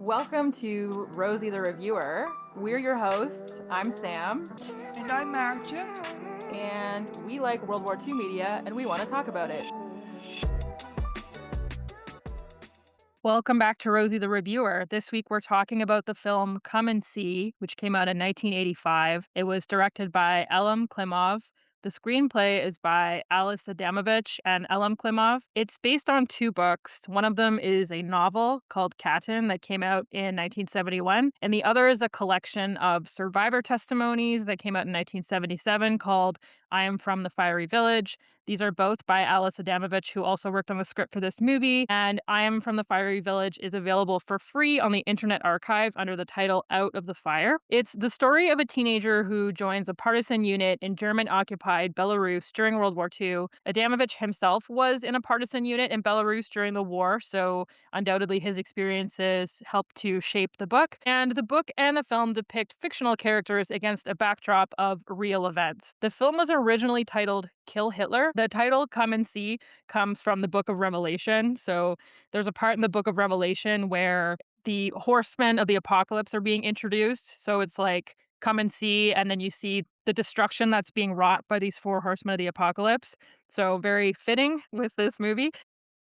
Welcome to Rosie the Reviewer. We're your hosts. I'm Sam, And I'm Marcia. and we like World War II media, and we want to talk about it. Welcome back to Rosie the Reviewer. This week we're talking about the film Come and See, which came out in 1985. It was directed by Elem Klimov. The screenplay is by Adamovich and Elem Klimov. It's based on two books. One of them is a novel called Katyn that came out in 1971, and the other is a collection of survivor testimonies that came out in 1977 called I Am from the Fiery Village. These are both by Alice Adamovich, who also worked on the script for this movie. And I Am from the Fiery Village is available for free on the Internet Archive under the title Out of the Fire. It's the story of a teenager who joins a partisan unit in German-occupied Belarus during World War II. Adamovich himself was in a partisan unit in Belarus during the war, so undoubtedly his experiences helped to shape the book. And the book and the film depict fictional characters against a backdrop of real events. The film was originally titled Kill Hitler. The title Come and See comes from the book of Revelation. So there's a part in the book of Revelation where the horsemen of the apocalypse are being introduced. So it's like, come and see, and then you see the destruction that's being wrought by these four horsemen of the apocalypse. So very fitting with this movie.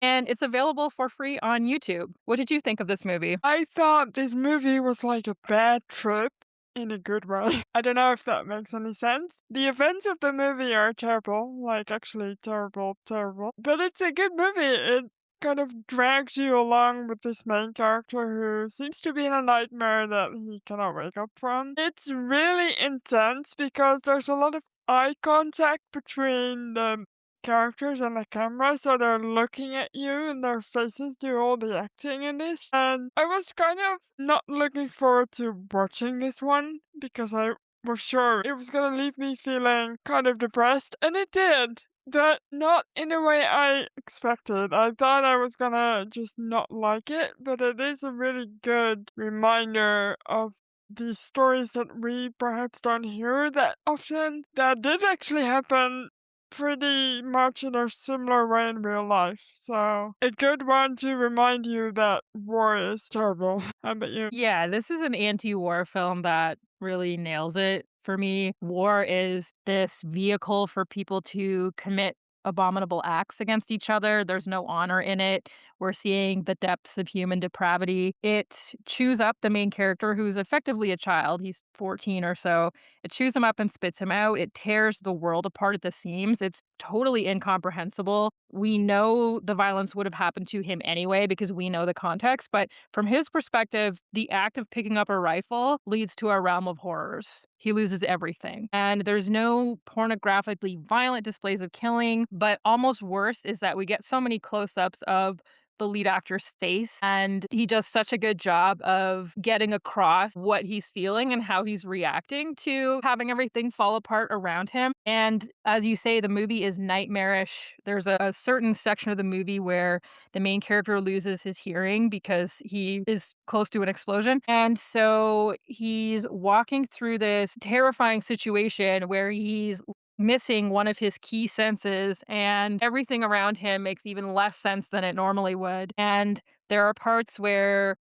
And it's available for free on YouTube. What did you think of this movie? I thought this movie was like a bad trip in a good way. I don't know if that makes any sense. The events of the movie are terrible, like actually terrible, terrible. But it's a good movie. It kind of drags you along with this main character who seems to be in a nightmare that he cannot wake up from. It's really intense because there's a lot of eye contact between the characters and the camera, so they're looking at you and their faces do all the acting in this. And I was kind of not looking forward to watching this one because I was sure it was gonna leave me feeling kind of depressed, and it did. But not in a way I expected. I thought I was gonna just not like it, but it is a really good reminder of these stories that we perhaps don't hear that often that did actually happen pretty much in a similar way in real life. So, a good one to remind you that war is terrible. How about you? Yeah, this is an anti-war film that really nails it for me. War is this vehicle for people to commit abominable acts against each other. There's no honor in it. We're seeing the depths of human depravity. It chews up the main character, who's effectively a child. He's 14 or so. It chews him up and spits him out. It tears the world apart at the seams. It's totally incomprehensible. We know the violence would have happened to him anyway because we know the context, but from his perspective, the act of picking up a rifle leads to a realm of horrors. He loses everything. And there's no pornographically violent displays of killing, but almost worse is that we get so many close ups of the lead actor's face. And he does such a good job of getting across what he's feeling and how he's reacting to having everything fall apart around him. And as you say, the movie is nightmarish. There's a certain section of the movie where the main character loses his hearing because he is close to an explosion. And so he's walking through this terrifying situation where he's missing one of his key senses, and everything around him makes even less sense than it normally would. And there are parts where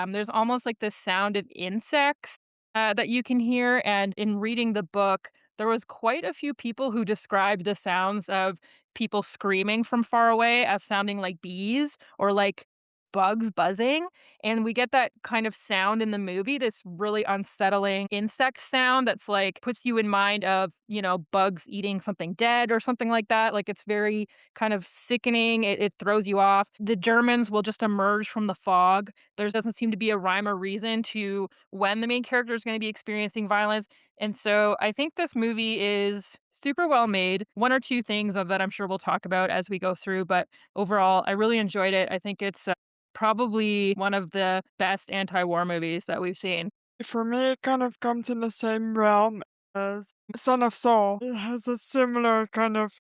there's almost like this sound of insects that you can hear. And in reading the book, there was quite a few people who described the sounds of people screaming from far away as sounding like bees or like bugs buzzing. And we get that kind of sound in the movie, this really unsettling insect sound that's like puts you in mind of, bugs eating something dead or something like that. Like it's very kind of sickening. It throws you off. The Germans will just emerge from the fog. There doesn't seem to be a rhyme or reason to when the main character is going to be experiencing violence. And so I think this movie is super well made. One or two things that I'm sure we'll talk about as we go through, but overall, I really enjoyed it. I think it's probably one of the best anti-war movies that we've seen. For me, it kind of comes in the same realm as Son of Saul. It has a similar kind of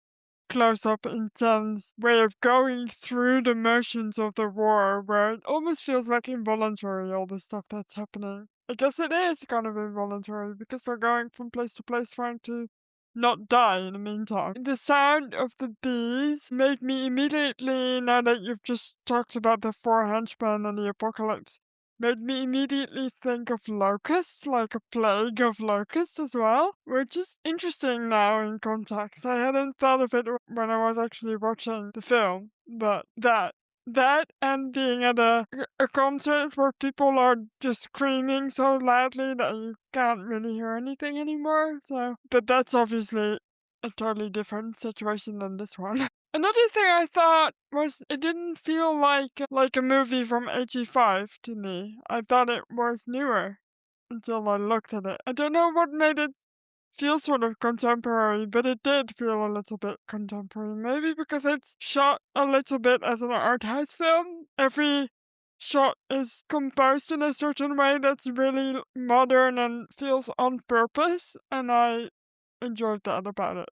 close up, intense way of going through the motions of the war where it almost feels like involuntary, all the stuff that's happening. I guess it is kind of involuntary because we're going from place to place trying to not die in the meantime. The sound of the bees made me immediately, now that you've just talked about the four henchmen and the apocalypse, made me immediately think of locusts, like a plague of locusts as well, which is interesting now in context. I hadn't thought of it when I was actually watching the film, but that and being at a concert where people are just screaming so loudly that you can't really hear anything anymore. So, but that's obviously a totally different situation than this one. Another thing I thought was it didn't feel like a movie from '85 to me. I thought it was newer until I looked at it. I don't know what made it feel sort of contemporary, but it did feel a little bit contemporary. Maybe because it's shot a little bit as an art house film. Every shot is composed in a certain way that's really modern and feels on purpose, and I enjoyed that about it.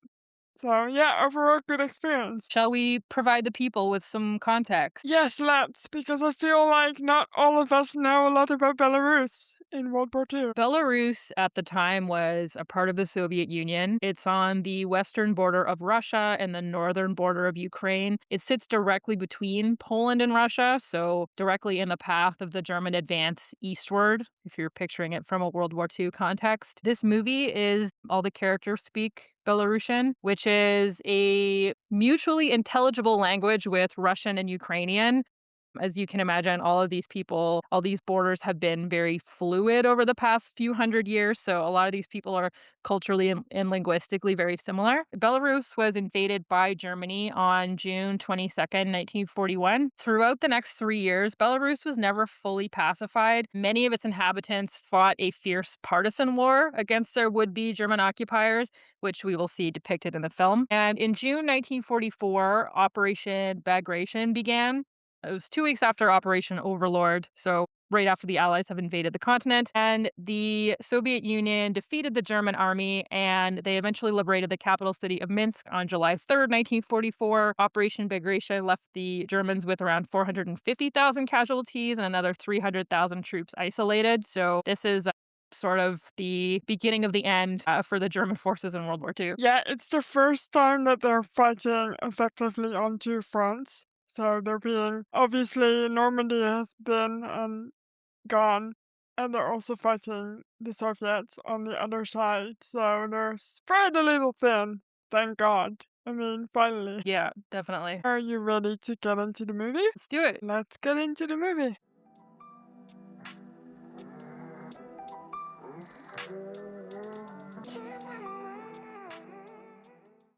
So yeah, overall good experience. Shall we provide the people with some context? Yes, let's, because I feel like not all of us know a lot about Belarus in World War II. Belarus at the time was a part of the Soviet Union. It's on the western border of Russia and the northern border of Ukraine. It sits directly between Poland and Russia, so directly in the path of the German advance eastward, if you're picturing it from a World War II context. This movie is all the characters speak Belarusian, which is a mutually intelligible language with Russian and Ukrainian. As you can imagine, all of these people, all these borders have been very fluid over the past few hundred years. So a lot of these people are culturally and linguistically very similar. Belarus was invaded by Germany on June 22nd, 1941. Throughout the next 3 years, Belarus was never fully pacified. Many of its inhabitants fought a fierce partisan war against their would-be German occupiers, which we will see depicted in the film. And in June 1944, Operation Bagration began. It was 2 weeks after Operation Overlord, so right after the Allies have invaded the continent, and the Soviet Union defeated the German army, and they eventually liberated the capital city of Minsk on July 3rd, 1944. Operation Bagration left the Germans with around 450,000 casualties and another 300,000 troops isolated. So this is sort of the beginning of the end for the German forces in World War II. Yeah, it's the first time that they're fighting effectively on two fronts. So they're being obviously Normandy has been gone, and they're also fighting the Soviets on the other side. So they're spread a little thin. Thank God. I mean, finally. Yeah, definitely. Are you ready to get into the movie? Let's do it. Let's get into the movie.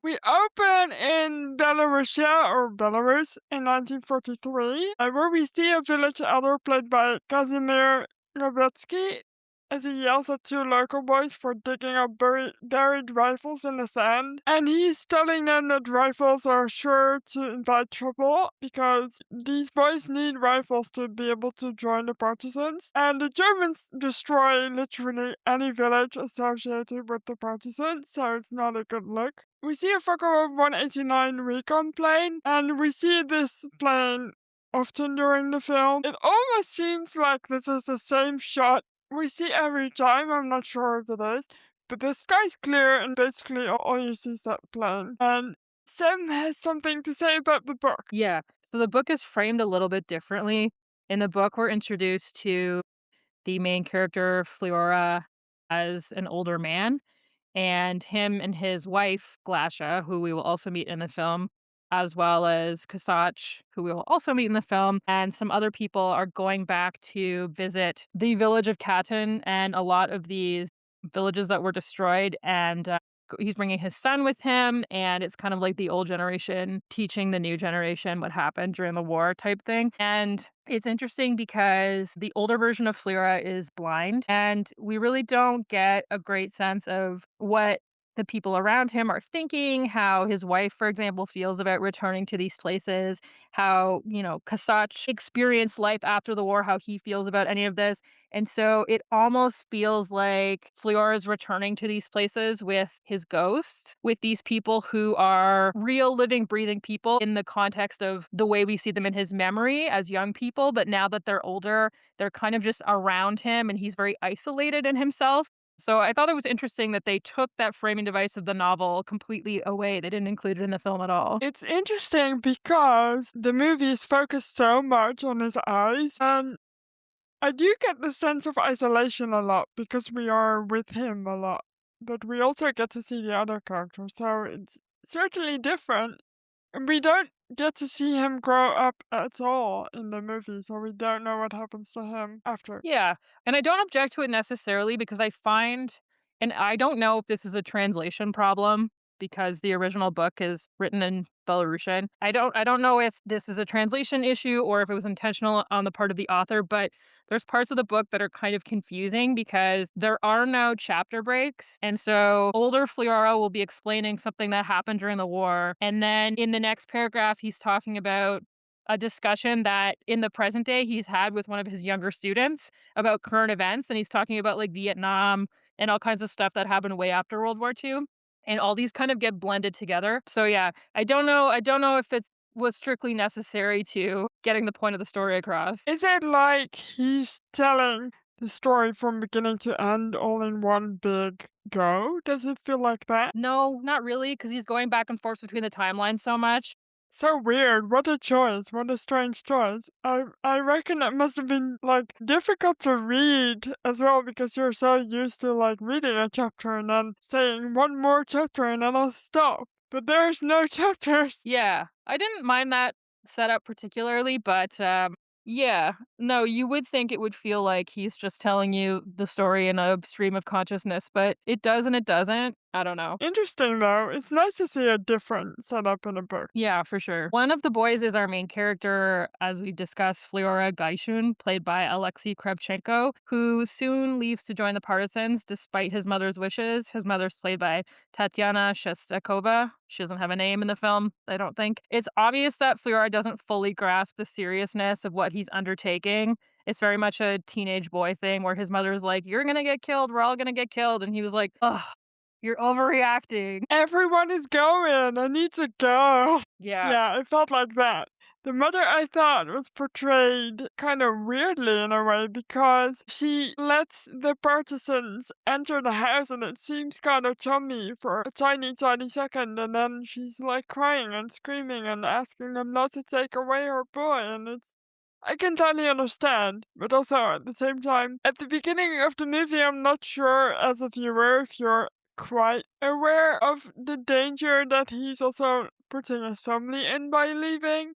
We open in Belarusia or Belarus in 1943, where we see a village elder played by Kazimir Levetsky as he yells at two local boys for digging up buried rifles in the sand. And he's telling them that rifles are sure to invite trouble because these boys need rifles to be able to join the partisans. And the Germans destroy literally any village associated with the partisans, so it's not a good look. We see a Fokker 189 recon plane, and we see this plane often during the film. It almost seems like this is the same shot we see every time. I'm not sure if it is, but the sky's clear, and basically all you see is that plane. And Sam has something to say about the book. Yeah. So the book is framed a little bit differently. In the book, we're introduced to the main character, Flyora, as an older man, and him and his wife, Glasha, who we will also meet in the film, as well as Kasach, who we will also meet in the film, and some other people are going back to visit the village of Katyn and a lot of these villages that were destroyed. And he's bringing his son with him, and it's kind of like the old generation teaching the new generation what happened during the war type thing. And it's interesting because the older version of Flyora is blind, and we really don't get a great sense of what the people around him are thinking, how his wife, for example, feels about returning to these places, how, Kasach experienced life after the war, how he feels about any of this. And so it almost feels like Fliora is returning to these places with his ghosts, with these people who are real, living, breathing people in the context of the way we see them in his memory as young people. But now that they're older, they're kind of just around him and he's very isolated in himself. So I thought it was interesting that they took that framing device of the novel completely away. They didn't include it in the film at all. It's interesting because the movie is focused so much on his eyes, and I do get the sense of isolation a lot because we are with him a lot, but we also get to see the other characters, so it's certainly different. And we don't get to see him grow up at all in the movie, so we don't know what happens to him after. Yeah, and I don't object to it necessarily because I find and I don't know if this is a translation problem because the original book is written in Belarusian. I don't know if this is a translation issue or if it was intentional on the part of the author, but there's parts of the book that are kind of confusing because there are no chapter breaks. And so older Flyora will be explaining something that happened during the war. And then in the next paragraph, he's talking about a discussion that in the present day he's had with one of his younger students about current events. And he's talking about like Vietnam and all kinds of stuff that happened way after World War II. And all these kind of get blended together. So yeah, I don't know if it was strictly necessary to getting the point of the story across. Is it like he's telling the story from beginning to end all in one big go? Does it feel like that? No, not really, because he's going back and forth between the timelines so much. So weird. What a choice. What a strange choice. I reckon it must have been like difficult to read as well because you're so used to like reading a chapter and then saying one more chapter and then I'll stop. But there's no chapters. Yeah, I didn't mind that setup particularly, but yeah, no, you would think it would feel like he's just telling you the story in a stream of consciousness, but it does and it doesn't. I don't know. Interesting though. It's nice to see a different setup in a book. Yeah, for sure. One of the boys is our main character, as we discussed, Flyora Gaishun, played by Alexei Kravchenko, who soon leaves to join the partisans despite his mother's wishes. His mother's played by Tatiana Shestakova. She doesn't have a name in the film, I don't think. It's obvious that Flyora doesn't fully grasp the seriousness of what he's undertaking. It's very much a teenage boy thing where his mother's like, "You're gonna get killed. We're all gonna get killed." And he was like, "Ugh, you're overreacting." Everyone is going. I need to go. Yeah. Yeah, it felt like that. The mother, I thought, was portrayed kind of weirdly in a way because she lets the partisans enter the house and it seems kind of chummy for a tiny, tiny second, and then she's like crying and screaming and asking them not to take away her boy, and it's. I can totally understand, but also at the same time, at the beginning of the movie, I'm not sure as a viewer if you're quite aware of the danger that he's also putting his family in by leaving.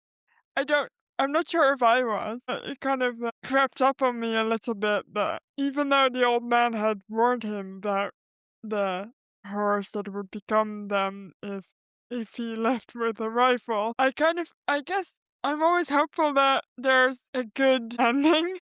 I don't I'm not sure if I was. It kind of crept up on me a little bit that even though the old man had warned him about the horrors that would become them if he left with a rifle, I guess I'm always hopeful that there's a good ending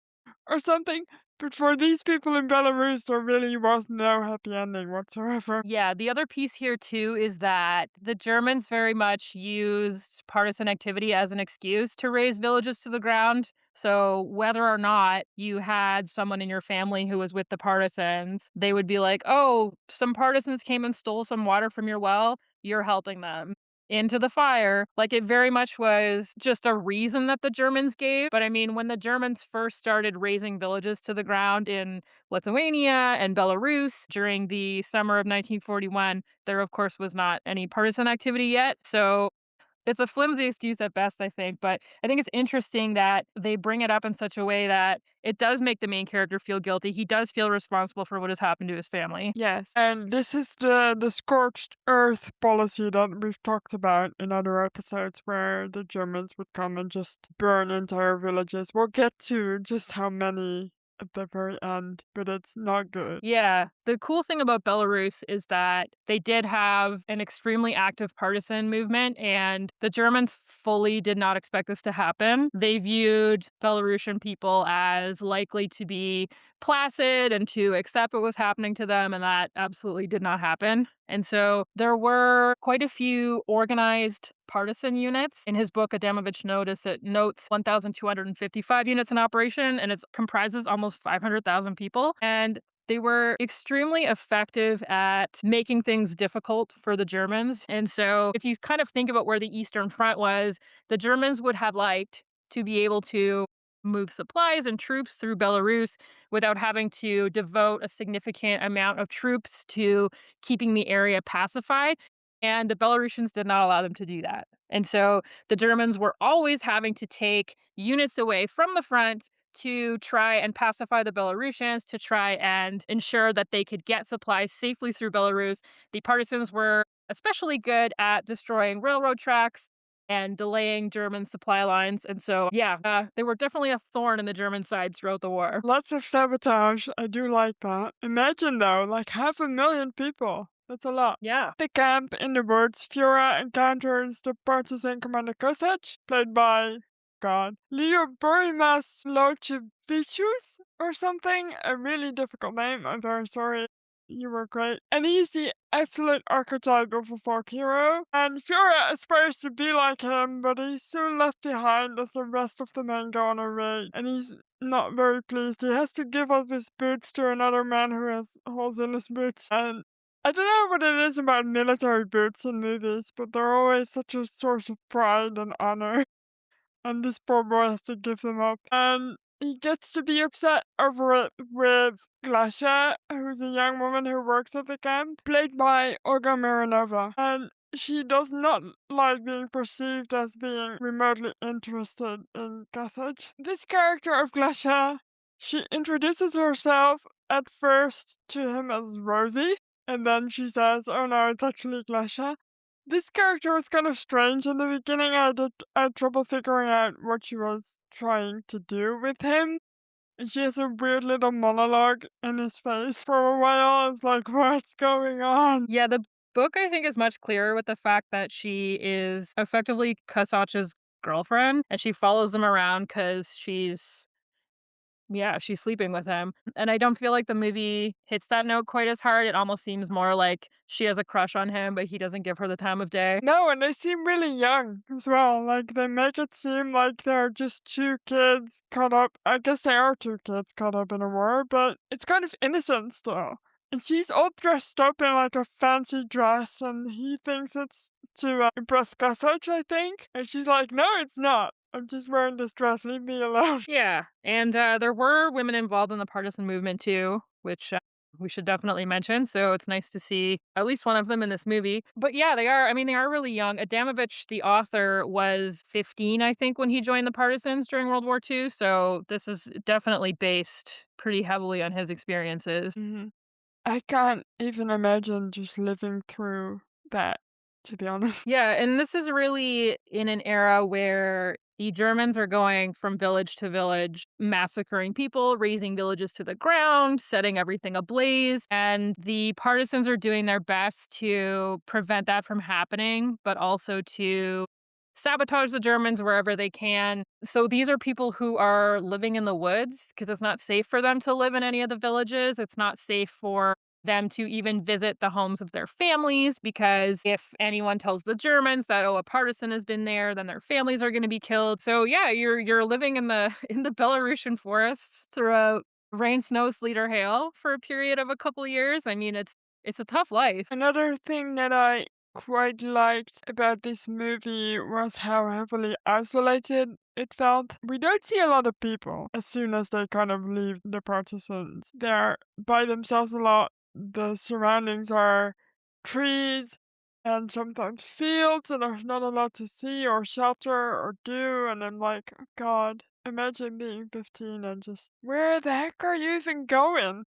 or something. But for these people in Belarus, there really was no happy ending whatsoever. Yeah, the other piece here too is that the Germans very much used partisan activity as an excuse to raise villages to the ground. So whether or not you had someone in your family who was with the partisans, they would be like, "Oh, some partisans came and stole some water from your well. You're helping them." Into the fire. Like it very much was just a reason that the Germans gave. But I mean, when the Germans first started raising villages to the ground in Lithuania and Belarus during the summer of 1941, there, of course, was not any partisan activity yet. So it's a flimsy excuse at best, I think. But I think it's interesting that they bring it up in such a way that it does make the main character feel guilty. He does feel responsible for what has happened to his family. Yes. And this is the scorched earth policy that we've talked about in other episodes where the Germans would come and just burn entire villages. We'll get to just how many at the very end, but it's not good. Yeah. The cool thing about Belarus is that they did have an extremely active partisan movement, and the Germans fully did not expect this to happen. They viewed Belarusian people as likely to be placid and to accept what was happening to them, and that absolutely did not happen. And so there were quite a few organized partisan units. In his book, Adamovich notes 1,255 units in operation, and it comprises almost 500,000 people. And they were extremely effective at making things difficult for the Germans. And so, if you kind of think about where the Eastern Front was, the Germans would have liked to be able to move supplies and troops through Belarus without having to devote a significant amount of troops to keeping the area pacified. And the Belarusians did not allow them to do that. And so the Germans were always having to take units away from the front to try and pacify the Belarusians, to try and ensure that they could get supplies safely through Belarus. The partisans were especially good at destroying railroad tracks and delaying German supply lines. And so, yeah, they were definitely a thorn in the German side throughout the war. Lots of sabotage. I do like that. Imagine though, like 500,000 people. That's a lot. Yeah. The camp in the woods, Fiora encounters the partisan commander Kosach, played by God. Leo Borimas Lochevicius or something. A really difficult name. I'm very sorry. You were great. And he's the absolute archetype of a folk hero. And Fiora aspires to be like him, but he's soon left behind as the rest of the men go on a raid. And he's not very pleased. He has to give up his boots to another man who has holes in his boots. And I don't know what it is about military boots in movies, but they're always such a source of pride and honor. And this poor boy has to give them up. And he gets to be upset over it with Glasha, who's a young woman who works at the camp, played by Olga Mironova. And she does not like being perceived as being remotely interested in Kasach. This character of Glasha, she introduces herself at first to him as Rosie, and then she says, oh no, it's actually Glasha. This character was kind of strange in the beginning. I had trouble figuring out what she was trying to do with him. And she has a weird little monologue in his face for a while. I was like, what's going on? Yeah, the book, I think, is much clearer with the fact that she is effectively Kasach's girlfriend and she follows them around because she's sleeping with him. And I don't feel like the movie hits that note quite as hard. It almost seems more like she has a crush on him, but he doesn't give her the time of day. No, and they seem really young as well. Like, they make it seem like they're just two kids caught up. I guess they are two kids caught up in a war, but it's kind of innocent still. And she's all dressed up in like a fancy dress, and he thinks it's to impress Kasach, I think. And she's like, no, it's not. I'm just wearing this dress. Leave me alone. Yeah, and there were women involved in the partisan movement too, which we should definitely mention. So it's nice to see at least one of them in this movie. But yeah, they are. I mean, they are really young. Adamovich, the author, was 15, I think, when he joined the partisans during World War II. So this is definitely based pretty heavily on his experiences. Mhm. I can't even imagine just living through that, to be honest. Yeah, and this is really in an era where the Germans are going from village to village, massacring people, razing villages to the ground, setting everything ablaze. And the partisans are doing their best to prevent that from happening, but also to sabotage the Germans wherever they can. So these are people who are living in the woods because it's not safe for them to live in any of the villages. It's not safe for them to even visit the homes of their families because if anyone tells the Germans that a partisan has been there, then their families are going to be killed. So yeah, you're living in the in the Belarusian forests throughout rain, snow, sleet, or hail for a period of a couple years. I mean, it's a tough life. Another thing that I quite liked about this movie was how heavily isolated it felt. We don't see a lot of people as soon as they kind of leave the partisans. They're by themselves a lot. The surroundings are trees and sometimes fields, and there's not a lot to see or shelter or do. And I'm like, oh God, imagine being 15 and just, where the heck are you even going?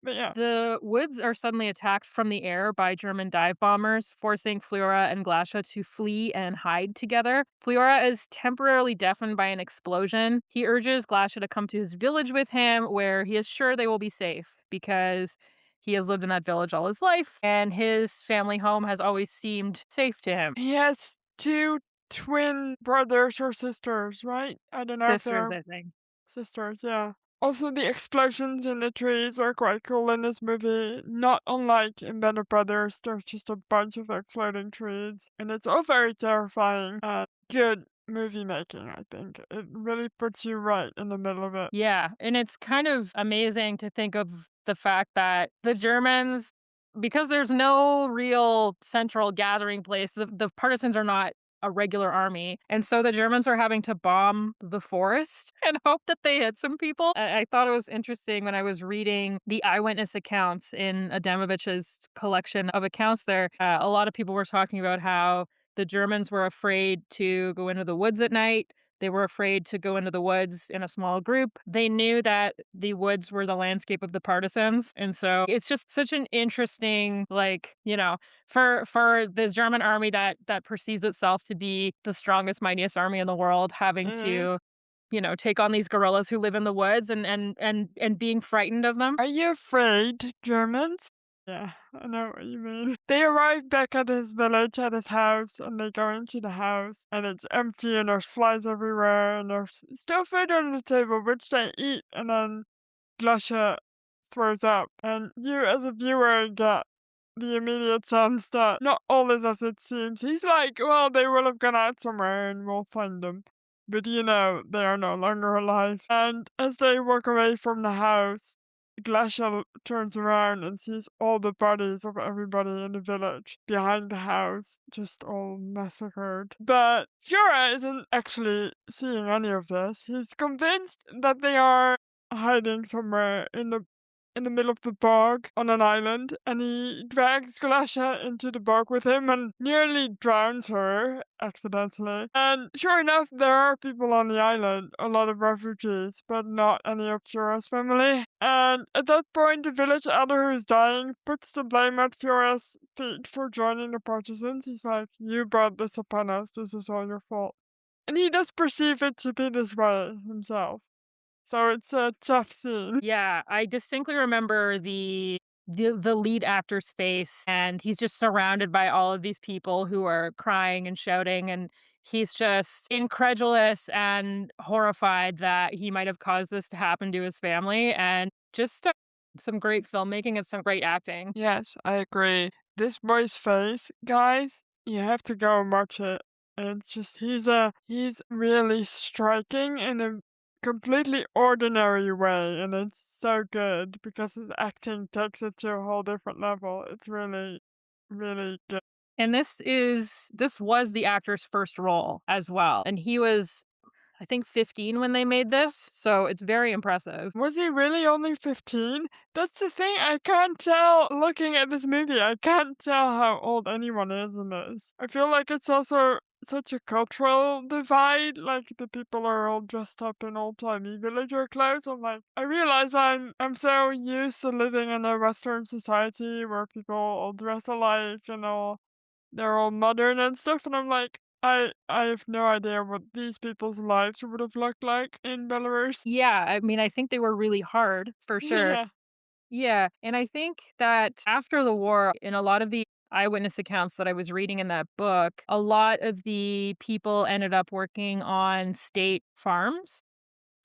But yeah. The woods are suddenly attacked from the air by German dive bombers, forcing Flyora and Glasha to flee and hide together. Flyora is temporarily deafened by an explosion. He urges Glasha to come to his village with him, where he is sure they will be safe because he has lived in that village all his life, and his family home has always seemed safe to him. He has two twin brothers or sisters, right? I don't know if Sisters, they're I think. sisters, yeah. Also, the explosions in the trees are quite cool in this movie. Not unlike in Band of Brothers, there's just a bunch of exploding trees. And it's all very terrifying and good movie making, I think. It really puts you right in the middle of it. Yeah, and it's kind of amazing to think of the fact that the Germans, because there's no real central gathering place, the partisans are not a regular army. And so the Germans are having to bomb the forest and hope that they hit some people. I thought it was interesting when I was reading the eyewitness accounts in Adamovich's collection of accounts there. A lot of people were talking about how the Germans were afraid to go into the woods at night They were afraid to go into the woods in a small group. They knew that the woods were the landscape of the partisans. And so it's just such an interesting, like, for this German army that perceives itself to be the strongest, mightiest army in the world, having Mhm. to, take on these guerrillas who live in the woods and being frightened of them. Are you afraid, Germans? Yeah, I know what you mean. They arrive back at his village, at his house, and they go into the house, and it's empty, and there's flies everywhere, and there's still food on the table, which they eat, and then Glasha throws up, and you as a viewer get the immediate sense that not all is as it seems. He's like, well, they will have gone out somewhere and we'll find them. But they are no longer alive. And as they walk away from the house, Glasha turns around and sees all the bodies of everybody in the village behind the house, just all massacred. But Fiora isn't actually seeing any of this. He's convinced that they are hiding somewhere in the middle of the bog on an island, and he drags Glasha into the bog with him and nearly drowns her accidentally. And sure enough, there are people on the island, a lot of refugees, but not any of Fiora's family. And at that point, the village elder who's dying puts the blame at Fiora's feet for joining the partisans. He's like, "You brought this upon us, this is all your fault." And he does perceive it to be this way himself. So it's a tough scene. Yeah, I distinctly remember the lead actor's face, and he's just surrounded by all of these people who are crying and shouting, and he's just incredulous and horrified that he might have caused this to happen to his family, and just some great filmmaking and some great acting. Yes, I agree. This boy's face, guys, you have to go and watch it. It's just he's really striking in a completely ordinary way, and it's so good because his acting takes it to a whole different level. It's really, really good. And this was the actor's first role as well, and he was, I think, 15 when they made this, so it's very impressive. Was he really only 15? That's the thing, I can't tell looking at this movie. I can't tell how old anyone is in this. I feel like it's also such a cultural divide, like the people are all dressed up in old-timey villager clothes. I realize I'm so used to living in a Western society where people all dress alike and they're all modern and stuff, and I'm like, I have no idea what these people's lives would have looked like in Belarus. Yeah, I mean, I think they were really hard, for sure. Yeah. Yeah, and I think that after the war, in a lot of the eyewitness accounts that I was reading in that book, a lot of the people ended up working on state farms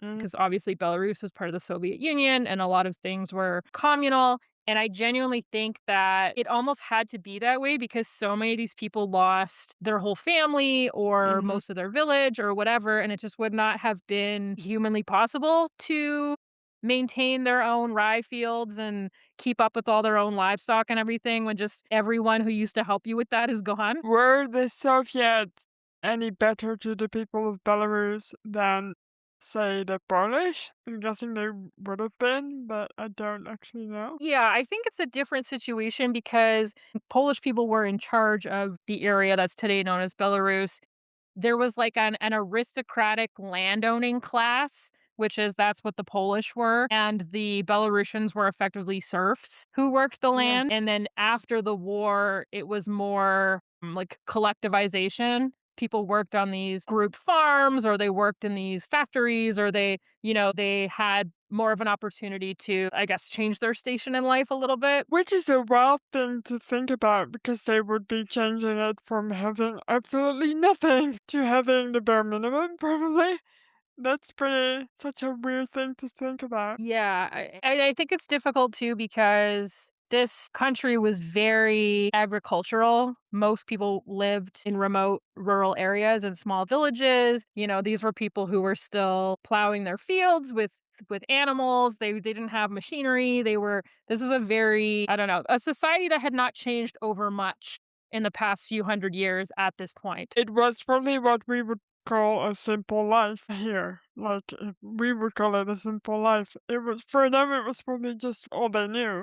Mhm. because obviously Belarus was part of the Soviet Union and a lot of things were communal. And I genuinely think that it almost had to be that way because so many of these people lost their whole family or Mhm. most of their village or whatever. And it just would not have been humanly possible to maintain their own rye fields and keep up with all their own livestock and everything when just everyone who used to help you with that is gone. Were the Soviets any better to the people of Belarus than, say, the Polish? I'm guessing they would have been, but I don't actually know. Yeah, I think it's a different situation because Polish people were in charge of the area that's today known as Belarus. There was like an aristocratic landowning class, which is that's what the Polish were, and the Belarusians were effectively serfs who worked the Yeah. land. And then after the war, it was more like collectivization. People worked on these group farms or they worked in these factories or they had more of an opportunity to, I guess, change their station in life a little bit. Which is a wild thing to think about because they would be changing it from having absolutely nothing to having the bare minimum, probably. That's pretty such a weird thing to think about. Yeah, I think it's difficult too because this country was very agricultural. Most people lived in remote rural areas and small villages. These were people who were still plowing their fields with animals. They didn't have machinery. This is a very, I don't know, a society that had not changed over much in the past few hundred years at this point. It was probably what we would call a simple life here. Like, if we would call it a simple life. It was for them, it was probably just all they knew.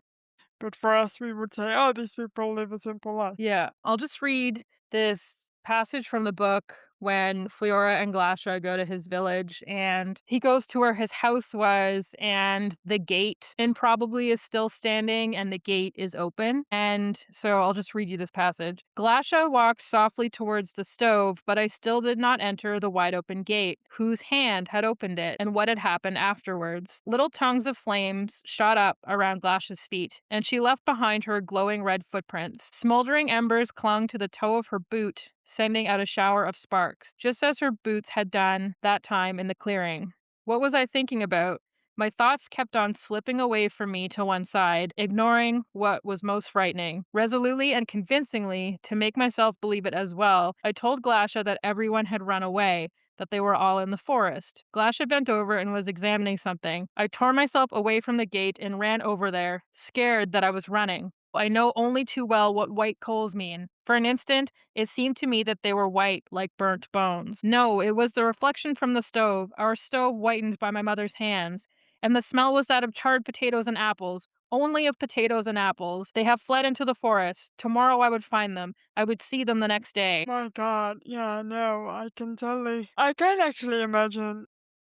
But for us, we would say, oh, these people live a simple life. Yeah, I'll just read this passage from the book when Flyora and Glasha go to his village and he goes to where his house was and the gate and probably is still standing and the gate is open. And so I'll just read you this passage. Glasha walked softly towards the stove, but I still did not enter the wide open gate. Whose hand had opened it and what had happened afterwards? Little tongues of flames shot up around Glasha's feet, and she left behind her glowing red footprints. Smoldering embers clung to the toe of her boot, sending out a shower of sparks, just as her boots had done that time in the clearing. What was I thinking about? My thoughts kept on slipping away from me to one side, ignoring what was most frightening. Resolutely and convincingly, to make myself believe it as well, I told Glasha that everyone had run away, that they were all in the forest. Glasha bent over and was examining something. I tore myself away from the gate and ran over there, scared that I was running. I know only too well what white coals mean. For an instant, it seemed to me that they were white like burnt bones. No, it was the reflection from the stove, our stove whitened by my mother's hands. And the smell was that of charred potatoes and apples, only of potatoes and apples. They have fled into the forest. Tomorrow I would find them. I would see them the next day. My God, yeah, no, I can actually imagine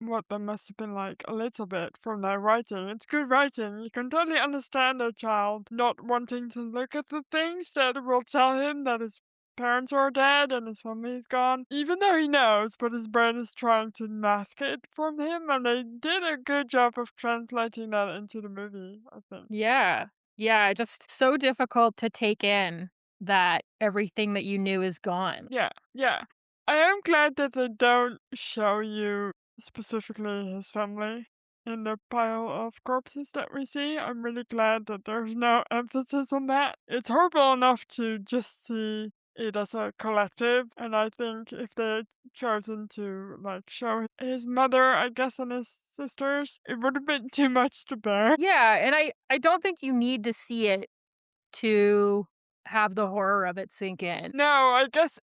what that must have been like a little bit from their writing. It's good writing. You can totally understand a child not wanting to look at the things that will tell him that his parents are dead and his family is gone, even though he knows, but his brain is trying to mask it from him, and they did a good job of translating that into the movie, I think. Yeah. Yeah, just so difficult to take in that everything that you knew is gone. Yeah, yeah. I am glad that they don't show you specifically his family in the pile of corpses that we see. I'm really glad that there's no emphasis on that. It's horrible enough to just see it as a collective, and I think if they had chosen to like show his mother, I guess, and his sisters, it would have been too much to bear. Yeah, and I don't think you need to see it to have the horror of it sink in. No, I guess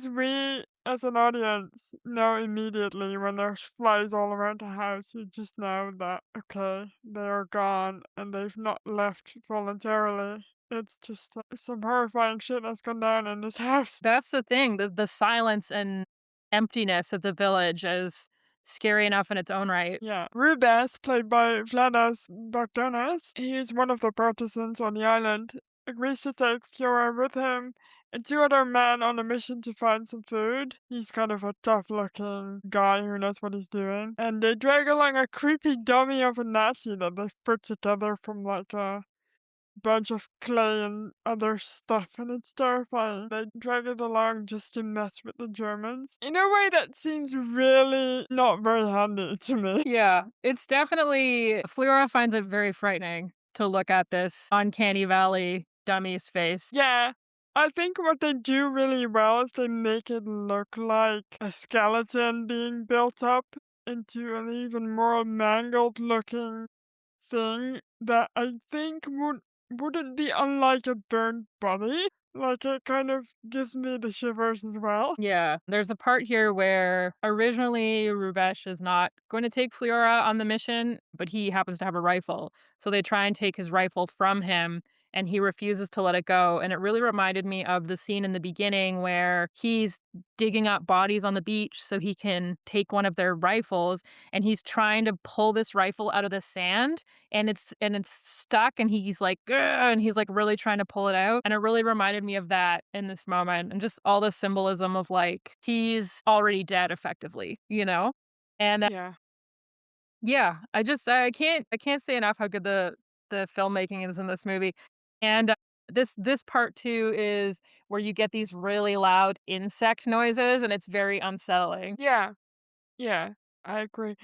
we as an audience know immediately when there's flies all around the house. You just know that okay, they are gone and they've not left voluntarily. It's just some horrifying shit has gone down in this house. That's the thing, the silence and emptiness of the village is scary enough in its own right. Yeah. Rubes, played by Vladas Bogdanas, he is one of the partisans on the island, agrees to take Fiora with him and two other men on a mission to find some food. He's kind of a tough looking guy who knows what he's doing. And they drag along a creepy dummy of a Nazi that they've put together from like a bunch of clay and other stuff, and it's terrifying. They drag it along just to mess with the Germans in a way that seems really not very handy to me. Yeah, it's definitely Fleora finds it very frightening to look at this uncanny valley dummy's face. Yeah, I think what they do really well is they make it look like a skeleton being built up into an even more mangled looking thing that I think wouldn't be unlike a burnt body. Like it kind of gives me the shivers as well. Yeah, there's a part here where originally Rubesh is not going to take Fleora on the mission, but he happens to have a rifle. So they try and take his rifle from him and he refuses to let it go. And it really reminded me of the scene in the beginning where he's digging up bodies on the beach so he can take one of their rifles and he's trying to pull this rifle out of the sand and it's stuck and he's like "Ugh," and he's like really trying to pull it out and it really reminded me of that in this moment and just all the symbolism of like he's already dead effectively, you know. And Yeah. yeah, I can't say enough how good the filmmaking is in this movie. And this part too is where you get these really loud insect noises and it's very unsettling. Yeah. Yeah. I agree.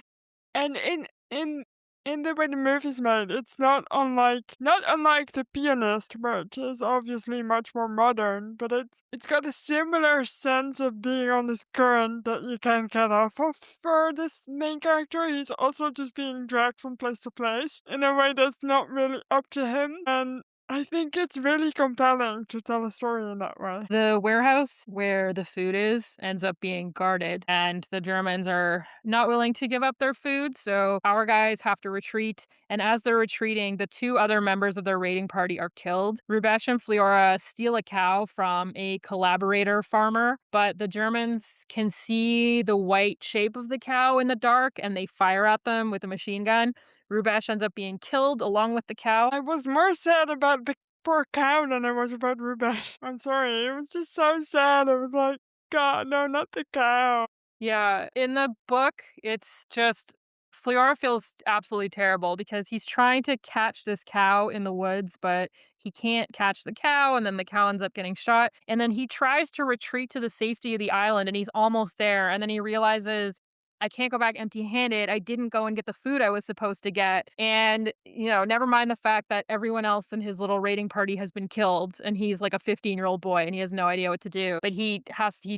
And in the way the movie's made, it's not unlike The Pianist, which is obviously much more modern, but it's got a similar sense of being on this current that you can't get off of for this main character. He's also just being dragged from place to place in a way that's not really up to him. And I think it's really compelling to tell a story in that way. The warehouse where the food is ends up being guarded, and the Germans are not willing to give up their food, so our guys have to retreat. And as they're retreating, the two other members of their raiding party are killed. Rubesh and Fliora steal a cow from a collaborator farmer, but the Germans can see the white shape of the cow in the dark, and they fire at them with a machine gun. Rubesh ends up being killed along with the cow. I was more sad about the poor cow than I was about Rubesh. I'm sorry, it was just so sad. I was like, God, no, not the cow. Yeah, in the book, it's just Fliora feels absolutely terrible because he's trying to catch this cow in the woods, but he can't catch the cow, and then the cow ends up getting shot. And then he tries to retreat to the safety of the island, and he's almost there. And then he realizes, I can't go back empty handed. I didn't go and get the food I was supposed to get. And, never mind the fact that everyone else in his little raiding party has been killed, and he's like a 15-year-old boy and he has no idea what to do. But he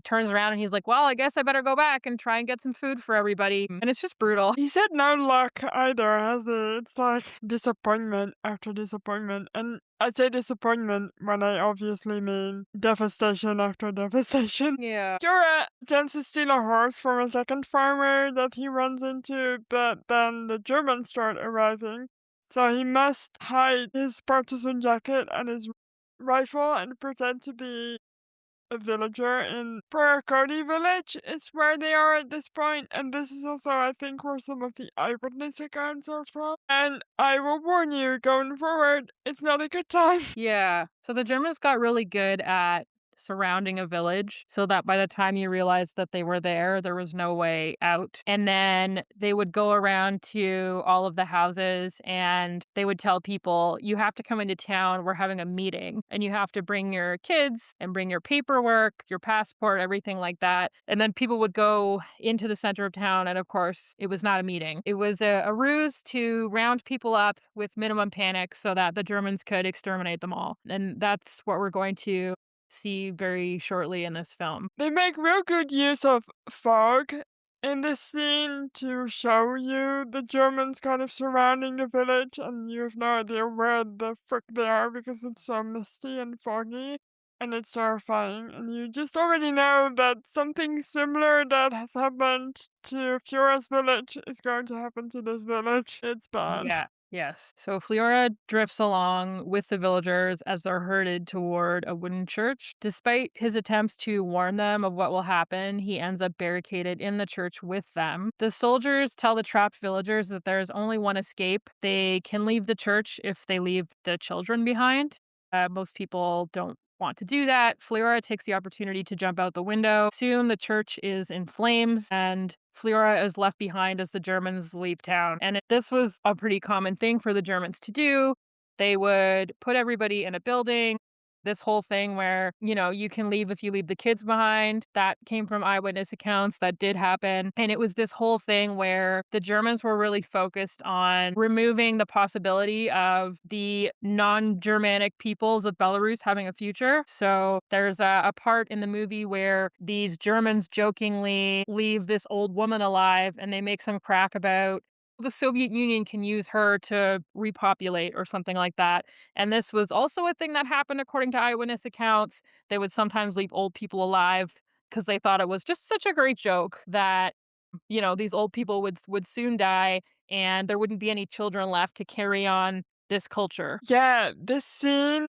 turns around and he's like, well, I guess I better go back and try and get some food for everybody. And it's just brutal. He said no luck either, has he? It's like disappointment after disappointment. And I say disappointment when I obviously mean devastation after devastation. Yeah. Jura attempts to steal a horse from a second farmer that he runs into, but then the Germans start arriving. So he must hide his partisan jacket and his rifle and pretend to be a villager in Purakoti village is where they are at this point, and this is also, I think, where some of the eyewitness accounts are from. And I will warn you, going forward, it's not a good time. Yeah. So the Germans got really good at surrounding a village so that by the time you realized that they were there, there was no way out. And then they would go around to all of the houses and they would tell people, you have to come into town. We're having a meeting and you have to bring your kids and bring your paperwork, your passport, everything like that. And then people would go into the center of town. And of course, it was not a meeting. It was a ruse to round people up with minimum panic so that the Germans could exterminate them all. And that's what we're going to see very shortly in this film. They make real good use of fog in this scene to show you the Germans kind of surrounding the village, and you have no idea where the frick they are because it's so misty and foggy. And it's terrifying, and you just already know that something similar that has happened to Fiora's village is going to happen to this village. It's bad. Yeah. Yes. So Fliora drifts along with the villagers as they're herded toward a wooden church. Despite his attempts to warn them of what will happen, he ends up barricaded in the church with them. The soldiers tell the trapped villagers that there is only one escape. They can leave the church if they leave the children behind. Most people don't want to do that. Fliora takes the opportunity to jump out the window. Soon the church is in flames and Fliora is left behind as the Germans leave town. And this was a pretty common thing for the Germans to do. They would put everybody in a building. This whole thing where, you can leave if you leave the kids behind, that came from eyewitness accounts. That did happen. And it was this whole thing where the Germans were really focused on removing the possibility of the non-Germanic peoples of Belarus having a future. So there's a part in the movie where these Germans jokingly leave this old woman alive and they make some crack about the Soviet Union can use her to repopulate or something like that. And this was also a thing that happened according to eyewitness accounts. They would sometimes leave old people alive because they thought it was just such a great joke that, these old people would soon die and there wouldn't be any children left to carry on this culture. Yeah, this scene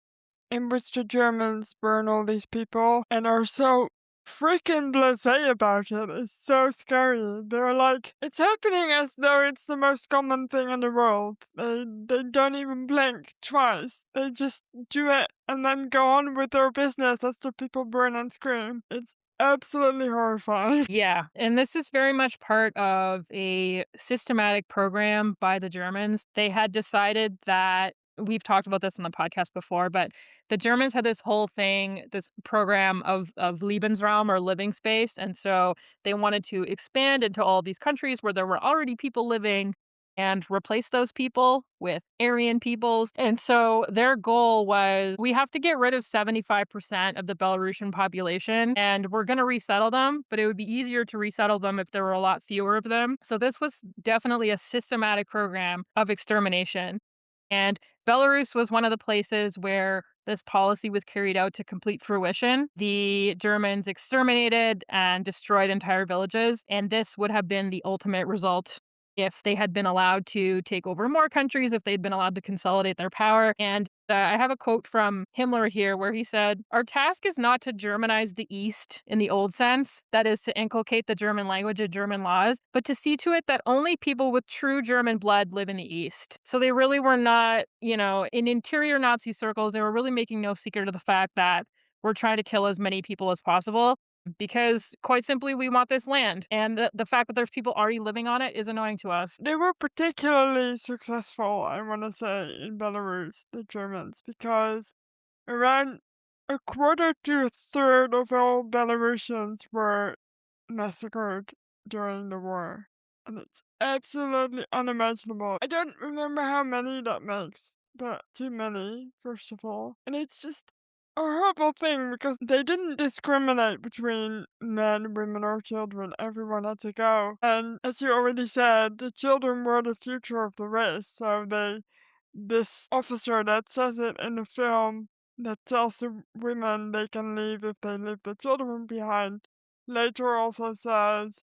in which the Germans burn all these people and are so freaking blasé about it is so scary. They're like, it's happening as though it's the most common thing in the world. They don't even blink twice. They just do it and then go on with their business as the people burn and scream. It's absolutely horrifying. Yeah, and this is very much part of a systematic program by the Germans. They had decided that we've talked about this on the podcast before, but the Germans had this whole thing, this program of Lebensraum or living space, and so they wanted to expand into all these countries where there were already people living and replace those people with Aryan peoples. And so their goal was we have to get rid of 75% of the Belarusian population and we're going to resettle them, but it would be easier to resettle them if there were a lot fewer of them. So this was definitely a systematic program of extermination. And Belarus was one of the places where this policy was carried out to complete fruition. The Germans exterminated and destroyed entire villages, and this would have been the ultimate result if they had been allowed to take over more countries, if they'd been allowed to consolidate their power. And I have a quote from Himmler here where he said, "Our task is not to Germanize the East in the old sense, that is, to inculcate the German language and German laws, but to see to it that only people with true German blood live in the East." So they really were not, in interior Nazi circles, they were really making no secret of the fact that we're trying to kill as many people as possible because, quite simply, we want this land. And the fact that there's people already living on it is annoying to us. They were particularly successful, I want to say, in Belarus, the Germans, because around a quarter to a third of all Belarusians were massacred during the war. And it's absolutely unimaginable. I don't remember how many that makes, but too many, first of all. And it's just a horrible thing because they didn't discriminate between men, women, or children. Everyone had to go. And as you already said, the children were the future of the race. So this officer that says it in the film that tells the women they can leave if they leave the children behind later also says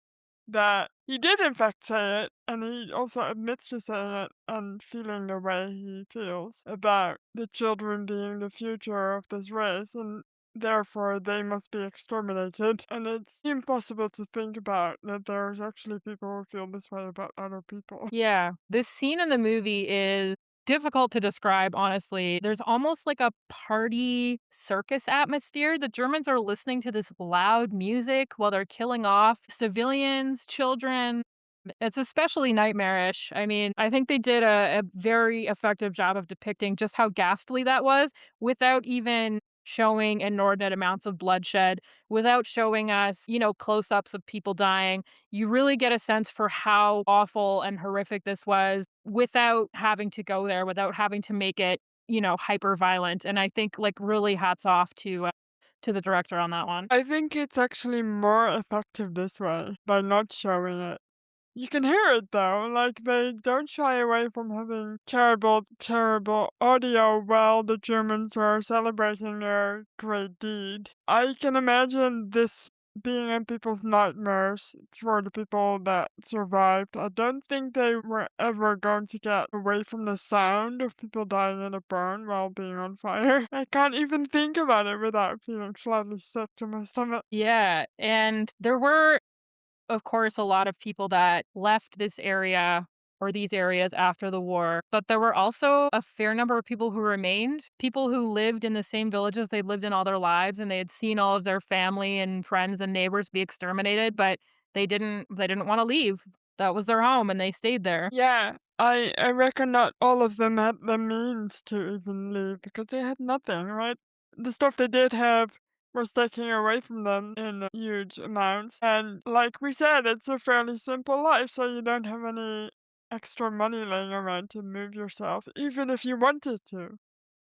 that he did in fact say it, and he also admits to saying it and feeling the way he feels about the children being the future of this race, and therefore they must be exterminated. And it's impossible to think about that there's actually people who feel this way about other people. Yeah, this scene in the movie is difficult to describe, honestly. There's almost like a party circus atmosphere. The Germans are listening to this loud music while they're killing off civilians, children. It's especially nightmarish. I mean, I think they did a very effective job of depicting just how ghastly that was without even showing inordinate amounts of bloodshed, without showing us, close ups of people dying. You really get a sense for how awful and horrific this was without having to go there, without having to make it, hyper violent. And I think, like, really hats off to the director on that one. I think it's actually more effective this way by not showing it. You can hear it though, like they don't shy away from having terrible, terrible audio while the Germans were celebrating their great deed. I can imagine this being in people's nightmares for the people that survived. I don't think they were ever going to get away from the sound of people dying in a burn while being on fire. I can't even think about it without feeling slightly sick to my stomach. Yeah. And there were, of course, a lot of people that left this area or these areas after the war, but there were also a fair number of people who remained, people who lived in the same villages they'd lived in all their lives and they had seen all of their family and friends and neighbors be exterminated, but they didn't want to leave. That was their home and they stayed there. Yeah, I reckon not all of them had the means to even leave because they had nothing, right? The stuff they did have was taken away from them in huge amounts. And like we said, it's a fairly simple life, so you don't have any extra money laying around to move yourself, even if you wanted to.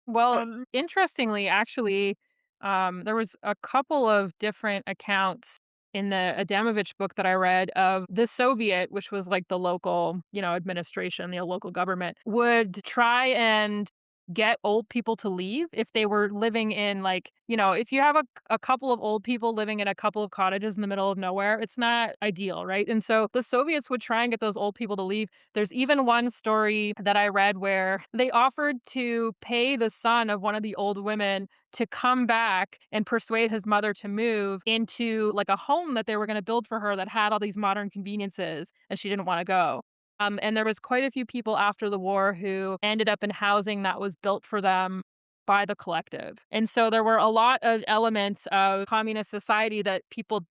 Well, And interestingly, actually, there was a couple of different accounts in the Adamovich book that I read of the Soviet, which was like the local, administration, the local government, would try and get old people to leave if they were living in like, if you have a couple of old people living in a couple of cottages in the middle of nowhere, it's not ideal, right? And so the Soviets would try and get those old people to leave. There's even one story that I read where they offered to pay the son of one of the old women to come back and persuade his mother to move into like a home that they were going to build for her that had all these modern conveniences, and she didn't want to go. And there was quite a few people after the war who ended up in housing that was built for them by the collective. And so there were a lot of elements of communist society that people,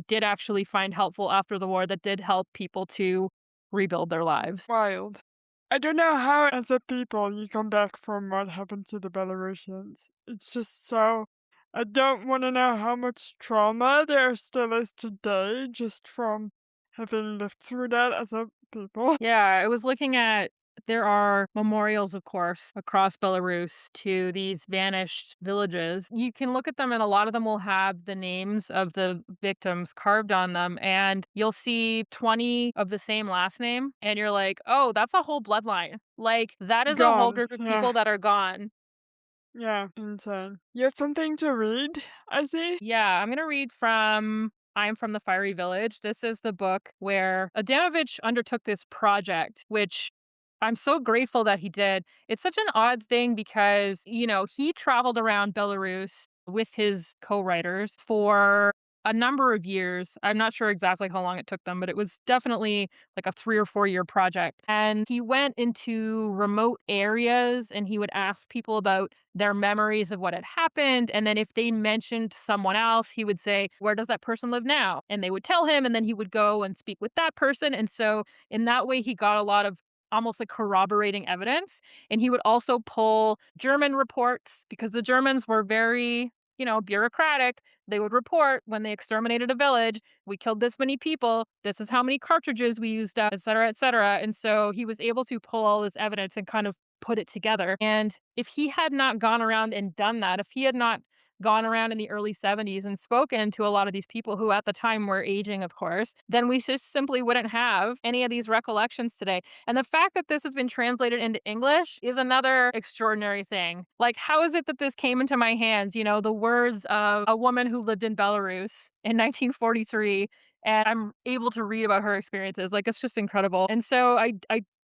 did actually find helpful after the war that did help people to rebuild their lives. wild. I don't know how, as a people, you come back from what happened to the Belarusians. It's just so. I don't want to know how much trauma there still is today just from having lived through that as a people. Yeah, I was looking at There are memorials, of course, across Belarus to these vanished villages. You can look at them, and a lot of them will have the names of the victims carved on them. And you'll see 20 of the same last name. And you're like, oh, that's a whole bloodline. Like, that is a whole Gone. group of Yeah. people that are gone. Yeah. Insane. You have something to read, I see? Yeah, I'm going to read from I'm from the Fiery Village. This is the book where Adamovich undertook this project, which I'm so grateful that he did. It's such an odd thing because, he traveled around Belarus with his co writers for a number of years. I'm not sure exactly how long it took them, but it was definitely like a 3 or 4 year project. And he went into remote areas and he would ask people about their memories of what had happened. And then if they mentioned someone else, he would say, where does that person live now? And they would tell him, and then he would go and speak with that person. And so in that way, he got a lot of almost like corroborating evidence. And he would also pull German reports because the Germans were very, bureaucratic. They would report when they exterminated a village, we killed this many people, this is how many cartridges we used up, et cetera, et cetera. And so he was able to pull all this evidence and kind of put it together. And if he had not gone around and done that, if he had not gone around in the early 70s and spoken to a lot of these people who at the time were aging, of course, then we just simply wouldn't have any of these recollections today. And the fact that this has been translated into English is another extraordinary thing. Like, how is it that this came into my hands? The words of a woman who lived in Belarus in 1943, and I'm able to read about her experiences. Like, it's just incredible. And so I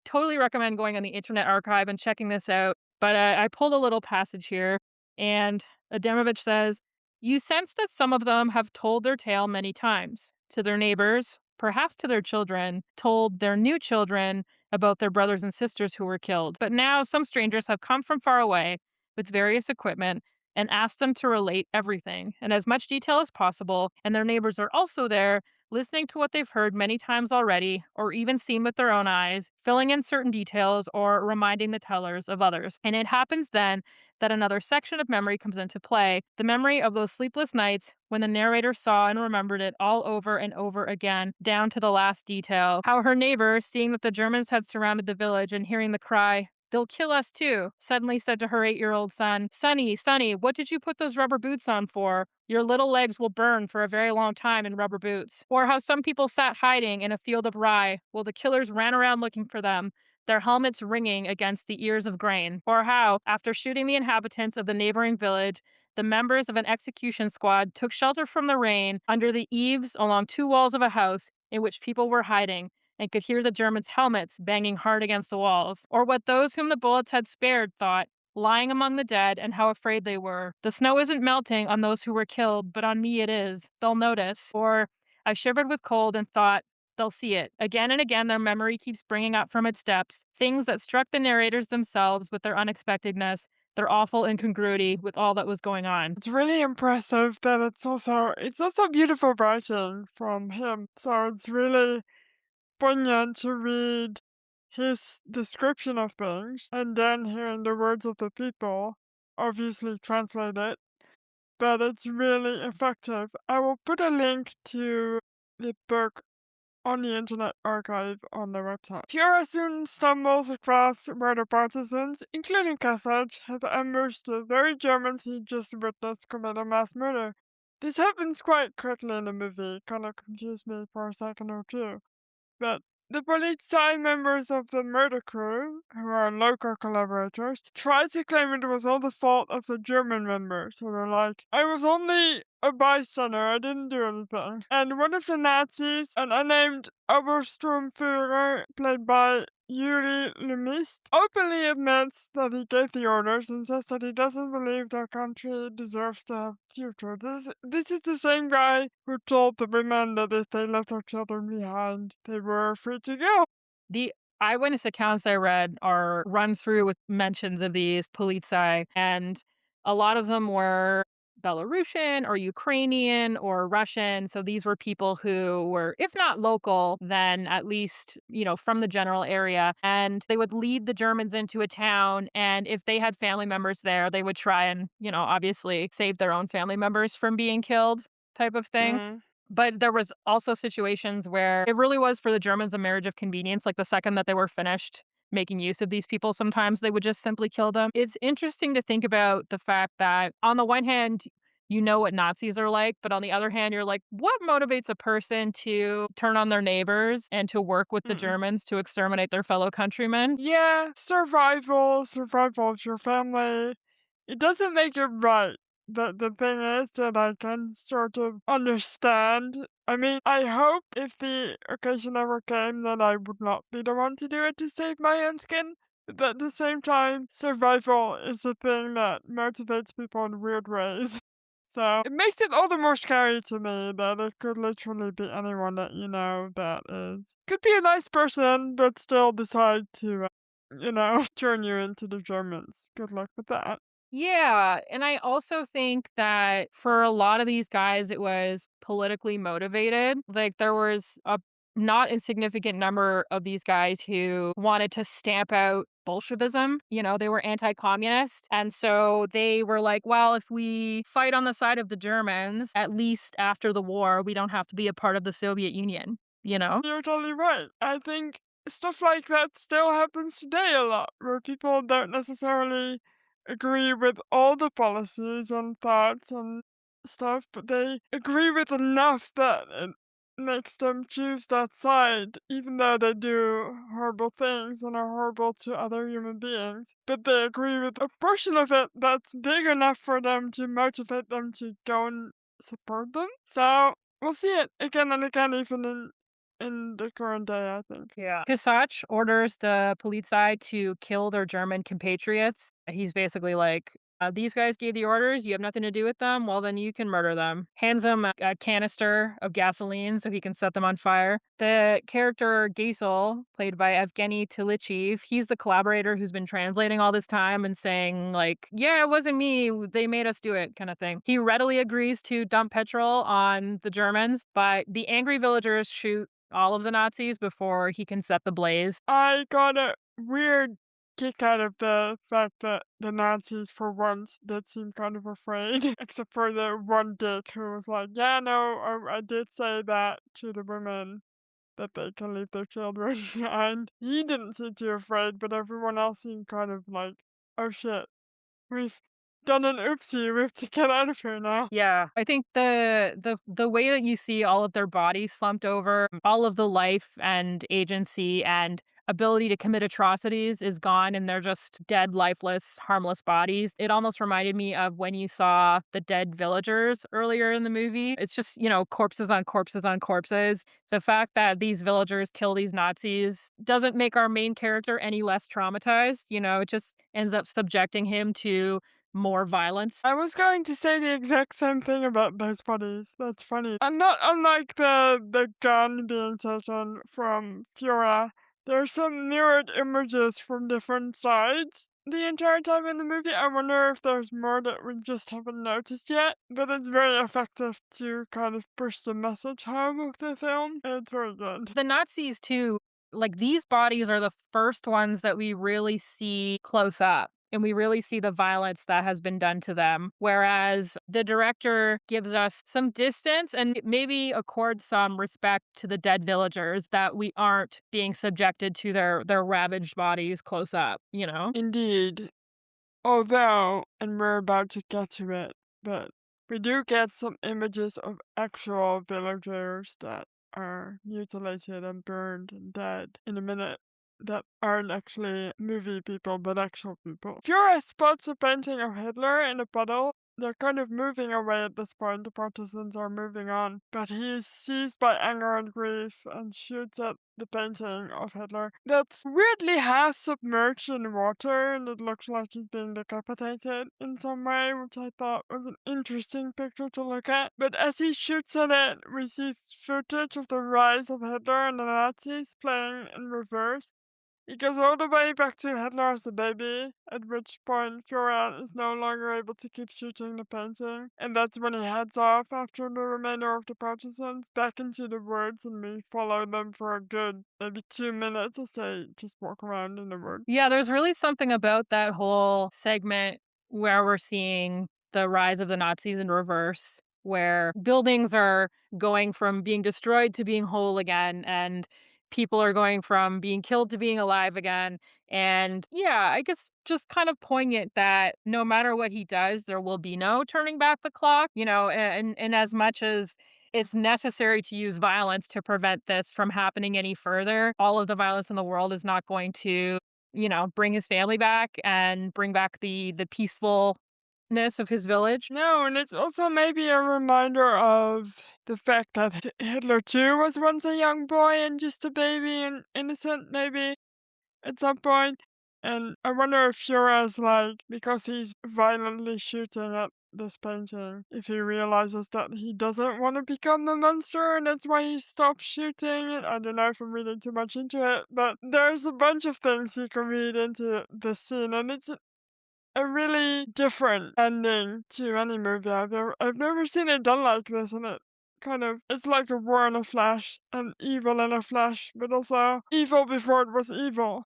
totally recommend going on the Internet Archive and checking this out. But I pulled a little passage here, and Adamovich says, you sense that some of them have told their tale many times to their neighbors, perhaps to their children, told their new children about their brothers and sisters who were killed. But now some strangers have come from far away with various equipment and asked them to relate everything in as much detail as possible. And their neighbors are also there, listening to what they've heard many times already, or even seen with their own eyes, filling in certain details or reminding the tellers of others. And it happens then that another section of memory comes into play, the memory of those sleepless nights when the narrator saw and remembered it all over and over again, down to the last detail. How her neighbor, seeing that the Germans had surrounded the village and hearing the cry, they'll kill us too, suddenly said to her 8-year-old son, Sonny, Sonny, what did you put those rubber boots on for? Your little legs will burn for a very long time in rubber boots. Or how some people sat hiding in a field of rye while the killers ran around looking for them, their helmets ringing against the ears of grain. Or how, after shooting the inhabitants of the neighboring village, the members of an execution squad took shelter from the rain under the eaves along 2 walls of a house in which people were hiding and could hear the Germans' helmets banging hard against the walls. Or what those whom the bullets had spared thought, lying among the dead, and how afraid they were. The snow isn't melting on those who were killed, but on me it is. They'll notice. Or I shivered with cold and thought, they'll see it. Again and again, their memory keeps bringing up from its depths things that struck the narrators themselves with their unexpectedness, their awful incongruity with all that was going on. It's really impressive that it's also beautiful writing from him. So it's really poignant to read his description of things and then hearing the words of the people, obviously translated, but it's really effective. I will put a link to the book on the Internet Archive on the website. Fiora soon stumbles across where the partisans, including Kasach, have ambushed the very Germans he just witnessed commit a mass murder. This happens quite quickly in the movie, kinda confused me for a second or two. But the police members of the murder crew, who are local collaborators, try to claim it was all the fault of the German members. So they're like, I was only a bystander, I didn't do anything. And one of the Nazis, an unnamed Obersturmführer, played by Yuri Lemist, openly admits that he gave the orders and says that he doesn't believe their country deserves to have a future. This is the same guy who told the women that if they left their children behind, they were free to go. The eyewitness accounts I read are run through with mentions of these police, and a lot of them were Belarusian or Ukrainian or Russian. So these were people who were, if not local, then at least, from the general area. And they would lead the Germans into a town. And if they had family members there, they would try and, obviously save their own family members from being killed, type of thing. Mm. But there was also situations where it really was for the Germans a marriage of convenience. Like the second that they were finished making use of these people. Sometimes they would just simply kill them. It's interesting to think about the fact that, on the one hand, you know what Nazis are like, but on the other hand, you're like, what motivates a person to turn on their neighbors and to work with the Mm. Germans to exterminate their fellow countrymen? Yeah, survival of your family. It doesn't make it right. The thing is that I can sort of understand. I mean, I hope if the occasion ever came that I would not be the one to do it to save my own skin. But at the same time, survival is a thing that motivates people in weird ways. So it makes it all the more scary to me that it could literally be anyone that you know that is could be a nice person, but still decide to, turn you into the Germans. Good luck with that. Yeah, and I also think that for a lot of these guys, it was politically motivated. Like, there was a not insignificant number of these guys who wanted to stamp out Bolshevism. You know, they were anti communist. And so they were like, well, if we fight on the side of the Germans, at least after the war, we don't have to be a part of the Soviet Union, you know? You're totally right. I think stuff like that still happens today a lot, where people don't necessarily agree with all the policies and thoughts and stuff, but they agree with enough that it makes them choose that side, even though they do horrible things and are horrible to other human beings. But they agree with a portion of it that's big enough for them to motivate them to go and support them. So we'll see it again and again, even in the current day, I think. Yeah. Kasach orders the Polizei to kill their German compatriots. He's basically like, these guys gave the orders. You have nothing to do with them. Well, then you can murder them. Hands them a canister of gasoline so he can set them on fire. The character Gaisel, played by Evgeny Tilichev, he's the collaborator who's been translating all this time and saying, like, yeah, it wasn't me. They made us do it, kind of thing. He readily agrees to dump petrol on the Germans, but the angry villagers shoot all of the Nazis before he can set the blaze. I got a weird kick out of the fact that the Nazis, for once, did seem kind of afraid, except for the one dick who was like, yeah, no, I did say that to the women that they can leave their children behind. He didn't seem too afraid, but everyone else seemed kind of like, oh shit, we've done an oopsie, we have to get out of here now. Yeah, I think the way that you see all of their bodies slumped over, all of the life and agency and ability to commit atrocities is gone, and they're just dead, lifeless, harmless bodies. It almost reminded me of when you saw the dead villagers earlier in the movie. It's just, corpses on corpses on corpses. The fact that these villagers kill these Nazis doesn't make our main character any less traumatized. It just ends up subjecting him to more violence. I was going to say the exact same thing about those bodies. That's funny. And not unlike the gun being taken from Flyora, there are some mirrored images from different sides the entire time in the movie. I wonder if there's more that we just haven't noticed yet, but it's very effective to kind of push the message home of the film. It's very good. The Nazis, too, like, these bodies are the first ones that we really see close up. And we really see the violence that has been done to them. Whereas the director gives us some distance and maybe accords some respect to the dead villagers, that we aren't being subjected to their ravaged bodies close up, you know? Indeed. Although, and we're about to get to it, but we do get some images of actual villagers that are mutilated and burned and dead in a minute that aren't actually movie people but actual people. Fiora spots a painting of Hitler in a puddle. They're kind of moving away at this point, the partisans are moving on, but he's seized by anger and grief and shoots at the painting of Hitler that's weirdly half submerged in water, and it looks like he's being decapitated in some way, which I thought was an interesting picture to look at. But as he shoots at it, we see footage of the rise of Hitler and the Nazis playing in reverse. He goes all the way back to Hitler as a baby, at which point Fioran is no longer able to keep shooting the painting, and that's when he heads off after the remainder of the partisans back into the woods, and we follow them for a good maybe 2 minutes as they just walk around in the woods. Yeah, there's really something about that whole segment where we're seeing the rise of the Nazis in reverse, where buildings are going from being destroyed to being whole again, and people are going from being killed to being alive again. And yeah, I guess just kind of poignant that no matter what he does, there will be no turning back the clock, and as much as it's necessary to use violence to prevent this from happening any further, all of the violence in the world is not going to, bring his family back and bring back the peacefulness of his village. No, and it's also maybe a reminder of the fact that Hitler too was once a young boy and just a baby and innocent, maybe at some point. And I wonder if Fura is like, because he's violently shooting at this painting, if he realizes that he doesn't want to become the monster and that's why he stops shooting. I don't know if I'm reading too much into it, but there's a bunch of things you can read into this scene, and it's a really different ending to any movie I've never seen it done like this, and it's like a war in a flash, and evil in a flash, but also evil before it was evil.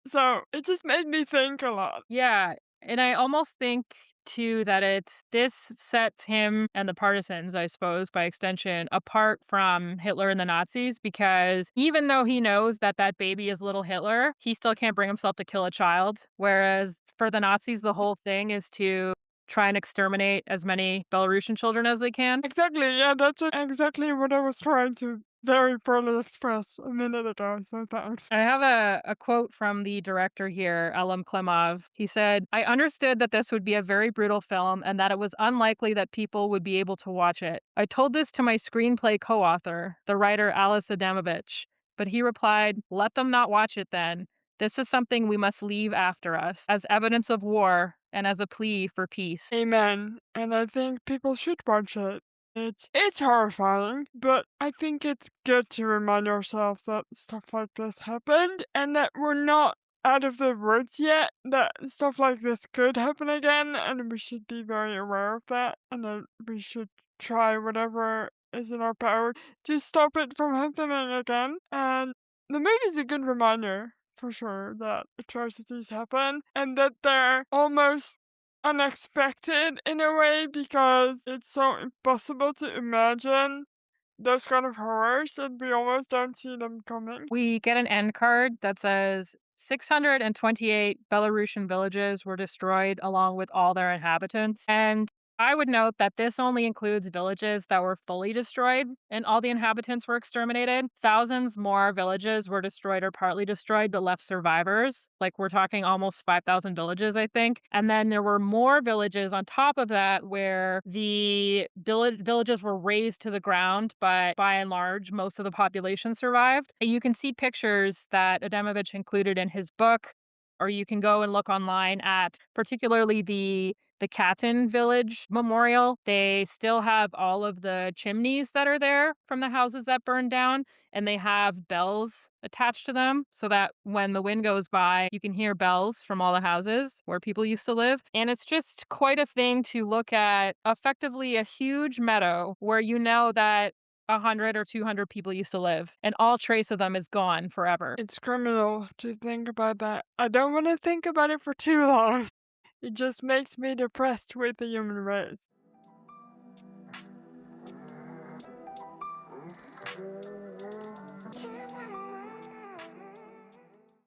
So it just made me think a lot. Yeah, and I almost think too that it's this sets him and the partisans, I suppose, by extension, apart from Hitler and the Nazis because even though he knows that that baby is little Hitler, he still can't bring himself to kill a child. Whereas for the Nazis, the whole thing is to try and exterminate as many Belarusian children as they can. Exactly, yeah, that's exactly what I was trying to very poorly express a minute ago, so thanks. I have a quote from the director here, Elem Klimov. He said, I understood that this would be a very brutal film and that it was unlikely that people would be able to watch it. I told this to my screenplay co author, the writer Alice Adamovich, but he replied, let them not watch it then. This is something we must leave after us as evidence of war and as a plea for peace. Amen. And I think people should watch it. It's horrifying, but I think it's good to remind ourselves that stuff like this happened and that we're not out of the woods yet, that stuff like this could happen again, and we should be very aware of that, and that we should try whatever is in our power to stop it from happening again. And the movie's a good reminder, for sure, that atrocities happen and that they're almost unexpected in a way because it's so impossible to imagine those kind of horrors and we almost don't see them coming. We get an end card that says 628 Belarusian villages were destroyed along with all their inhabitants. And I would note that this only includes villages that were fully destroyed and all the inhabitants were exterminated. Thousands more villages were destroyed or partly destroyed but left survivors. Like we're talking almost 5,000 villages, I think. And then there were more villages on top of that where the villages were razed to the ground, but by and large, most of the population survived. And you can see pictures that Adamovich included in his book, or you can go and look online at particularly the Katyn village memorial. They still have all of the chimneys that are there from the houses that burned down, and they have bells attached to them so that when the wind goes by, you can hear bells from all the houses where people used to live. And it's just quite a thing to look at effectively a huge meadow where you know that 100 or 200 people used to live, and all trace of them is gone forever. It's criminal to think about that. I don't want to think about it for too long. It just makes me depressed with the human race.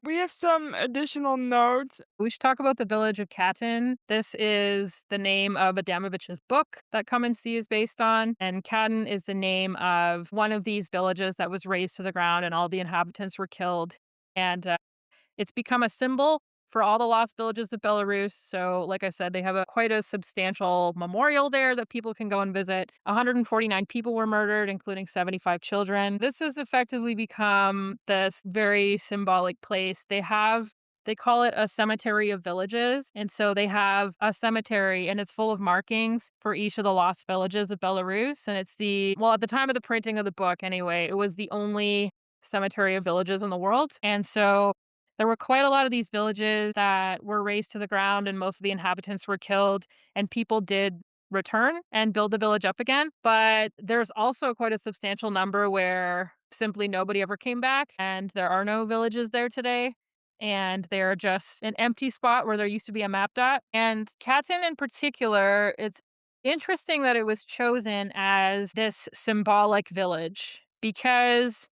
We have some additional notes. We should talk about the village of Katyn. This is the name of Adamovich's book that Come and See is based on. And Katyn is the name of one of these villages that was razed to the ground and all the inhabitants were killed. And it's become a symbol for all the lost villages of Belarus. So, like I said, they have quite a substantial memorial there that people can go and visit. 149 people were murdered, including 75 children. This has effectively become this very symbolic place. They call it a cemetery of villages. And so they have a cemetery and it's full of markings for each of the lost villages of Belarus. And at the time of the printing of the book, anyway, it was the only cemetery of villages in the world. And so there were quite a lot of these villages that were razed to the ground, and most of the inhabitants were killed, and people did return and build the village up again. But there's also quite a substantial number where simply nobody ever came back, and there are no villages there today. And they're just an empty spot where there used to be a map dot. And Katyn in particular, it's interesting that it was chosen as this symbolic village because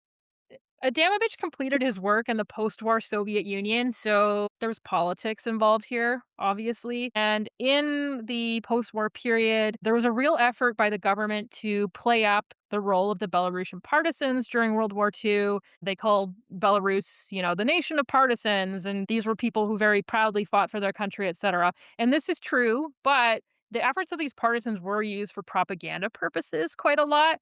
Adamovich completed his work in the post-war Soviet Union, so there's politics involved here, obviously. And in the post-war period, there was a real effort by the government to play up the role of the Belarusian partisans during World War II. They called Belarus, the nation of partisans, and these were people who very proudly fought for their country, etc. And this is true, but the efforts of these partisans were used for propaganda purposes quite a lot.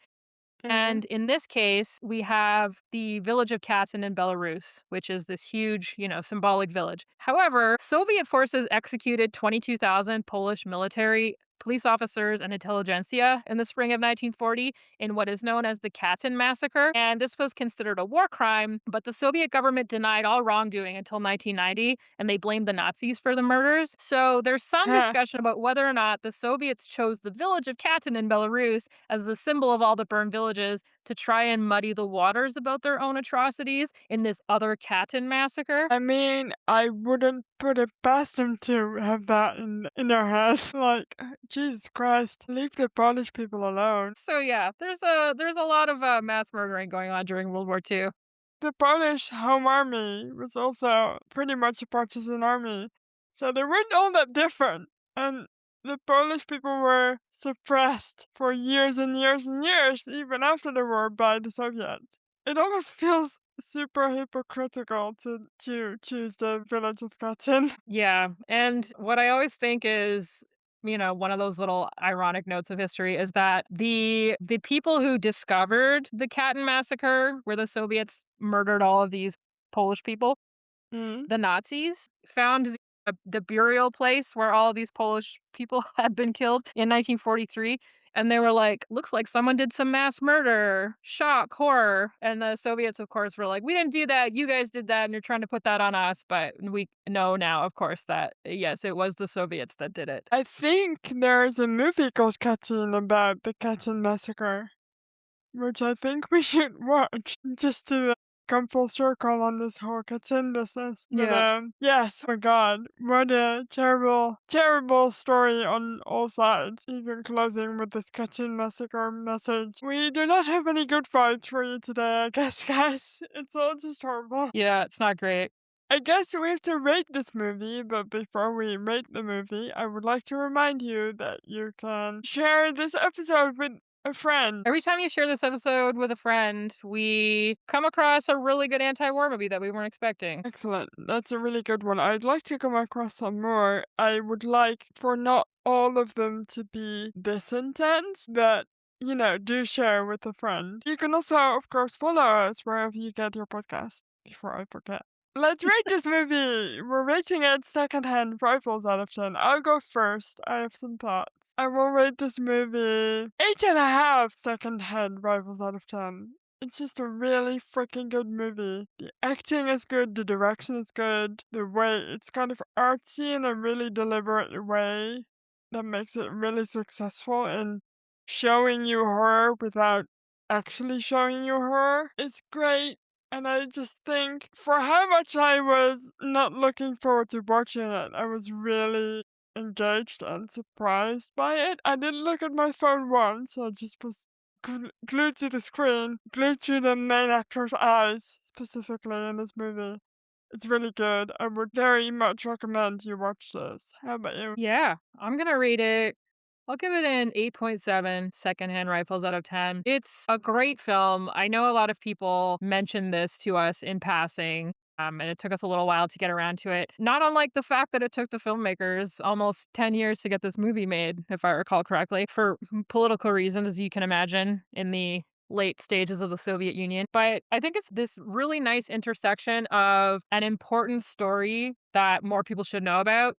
Mhm. And in this case, we have the village of Katyn in Belarus, which is this huge, symbolic village. However, Soviet forces executed 22,000 Polish military, police officers, and intelligentsia in the spring of 1940 in what is known as the Katyn massacre. And this was considered a war crime, but the Soviet government denied all wrongdoing until 1990, and they blamed the Nazis for the murders. So there's some Huh. discussion about whether or not the Soviets chose the village of Katyn in Belarus as the symbol of all the burned villages to try and muddy the waters about their own atrocities in this other Katyn massacre. I mean, I wouldn't put it past them to have that in their head. Like, Jesus Christ, leave the Polish people alone. So yeah, there's a lot of mass murdering going on during World War II. The Polish Home Army was also pretty much a partisan army, so they weren't all that different. And the Polish people were suppressed for years and years and years, even after the war, by the Soviets. It almost feels super hypocritical to choose the village of Katyn. Yeah, and what I always think is, one of those little ironic notes of history is that the people who discovered the Katyn massacre, where the Soviets murdered all of these Polish people, Mm. the Nazis found the burial place where all these Polish people had been killed in 1943, and they were like, "Looks like someone did some mass murder. Shock, horror." And the Soviets, of course, were like, "We didn't do that. You guys did that, and you're trying to put that on us." But we know now, of course, that yes, it was the Soviets that did it. I think there's a movie called Katyn about the Katyn massacre, which I think we should watch just to come full circle on this whole Katyn business. But Yeah. yes, oh my God, what a terrible, terrible story on all sides. Even closing with this Katyn massacre message. We do not have any good fights for you today, I guess, guys. It's all just horrible. Yeah, it's not great. I guess we have to rate this movie, but before we rate the movie, I would like to remind you that you can share this episode with a friend. Every time you share this episode with a friend, we come across a really good anti-war movie that we weren't expecting. Excellent. That's a really good one. I'd like to come across some more. I would like for not all of them to be this intense, but do share with a friend. You can also, of course, follow us wherever you get your podcast. Before I forget. Let's rate this movie. We're rating it secondhand rifles out of 10. I'll go first. I have some thoughts. I will rate this movie 8.5 secondhand rifles out of 10. It's just a really freaking good movie. The acting is good, the direction is good, the way it's kind of artsy in a really deliberate way that makes it really successful in showing you horror without actually showing you horror is great. And I just think for how much I was not looking forward to watching it, I was really engaged and surprised by it. I didn't look at my phone once, I just was glued to the screen, glued to the main actor's eyes, specifically in this movie. It's really good. I would very much recommend you watch this. How about you? Yeah, I'm gonna rate it. I'll give it an 8.7 secondhand rifles out of 10. It's a great film. I know a lot of people mentioned this to us in passing, and it took us a little while to get around to it. Not unlike the fact that it took the filmmakers almost 10 years to get this movie made, if I recall correctly, for political reasons, as you can imagine, in the late stages of the Soviet Union. But I think it's this really nice intersection of an important story that more people should know about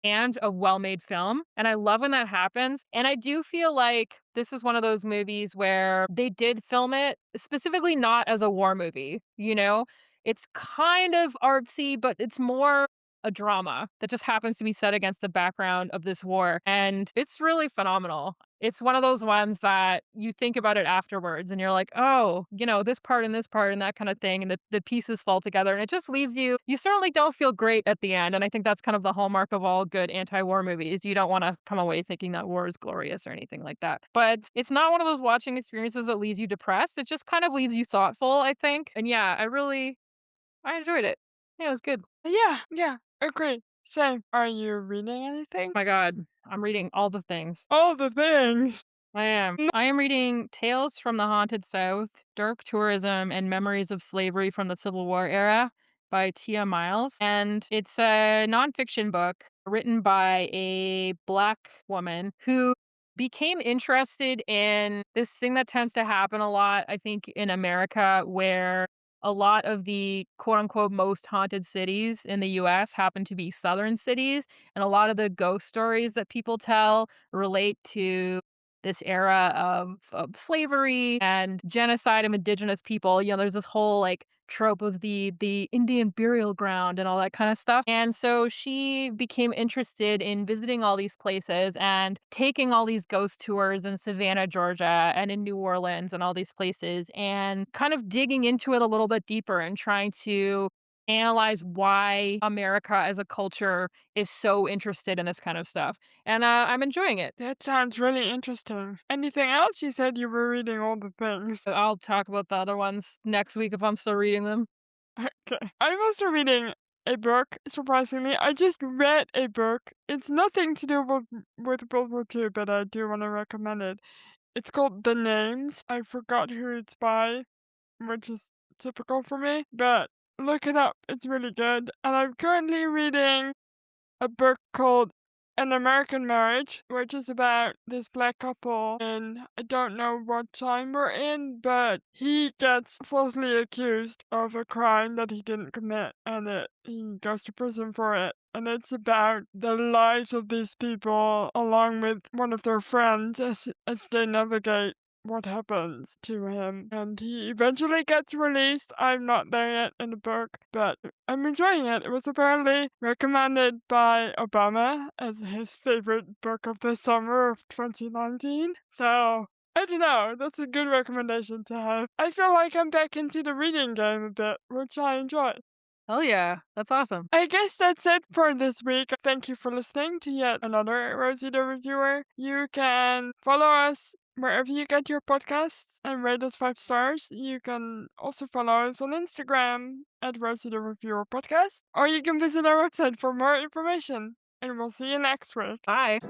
and a well-made film, and I love when that happens, and I do feel like this is one of those movies where they did film it specifically not as a war movie, you know? It's kind of artsy, but it's more a drama that just happens to be set against the background of this war, and it's really phenomenal. It's one of those ones that you think about it afterwards and you're like, "Oh, this part and that kind of thing," and the pieces fall together, and it just leaves you certainly don't feel great at the end, and I think that's kind of the hallmark of all good anti-war movies. You don't wanna come away thinking that war is glorious or anything like that. But it's not one of those watching experiences that leaves you depressed, it just kind of leaves you thoughtful, I think, and yeah, I enjoyed it. Yeah, it was good. Yeah, yeah, agree. Same. Are you reading anything? My god, I'm reading all the things. All the things. I am. I am reading Tales from the Haunted South, Dark Tourism, and Memories of Slavery from the Civil War Era by Tia Miles. And it's a nonfiction book written by a Black woman who became interested in this thing that tends to happen a lot, I think, in America, where a lot of the quote unquote most haunted cities in the US happen to be southern cities. And a lot of the ghost stories that people tell relate to this era of slavery and genocide of indigenous people. There's this whole like trope of the Indian burial ground and all that kind of stuff. And so she became interested in visiting all these places and taking all these ghost tours in Savannah, Georgia and in New Orleans and all these places and kind of digging into it a little bit deeper and trying to analyze why America as a culture is so interested in this kind of stuff. And I'm enjoying it. That sounds really interesting. Anything else? You said you were reading all the things. I'll talk about the other ones next week if I'm still reading them. Okay. I'm also reading a book, surprisingly. I just read a book. It's nothing to do with World War II, but I do want to recommend it. It's called The Names. I forgot who it's by, which is typical for me, but look it up. It's really good. And I'm currently reading a book called An American Marriage, which is about this black couple, and I don't know what time we're in, but he gets falsely accused of a crime that he didn't commit, and he goes to prison for it. And it's about the lives of these people along with one of their friends as they navigate what happens to him. And he eventually gets released. I'm not there yet in the book, but I'm enjoying it. It was apparently recommended by Obama as his favorite book of the summer of 2019. So, I don't know, that's a good recommendation to have. I feel like I'm back into the reading game a bit, which I enjoy. Hell yeah, that's awesome. I guess that's it for this week. Thank you for listening to yet another Rosie the Reviewer. You can follow us wherever you get your podcasts and rate us 5 stars. You can also follow us on Instagram at Rosie the Reviewer Podcast, or you can visit our website for more information. And we'll see you next week. Bye.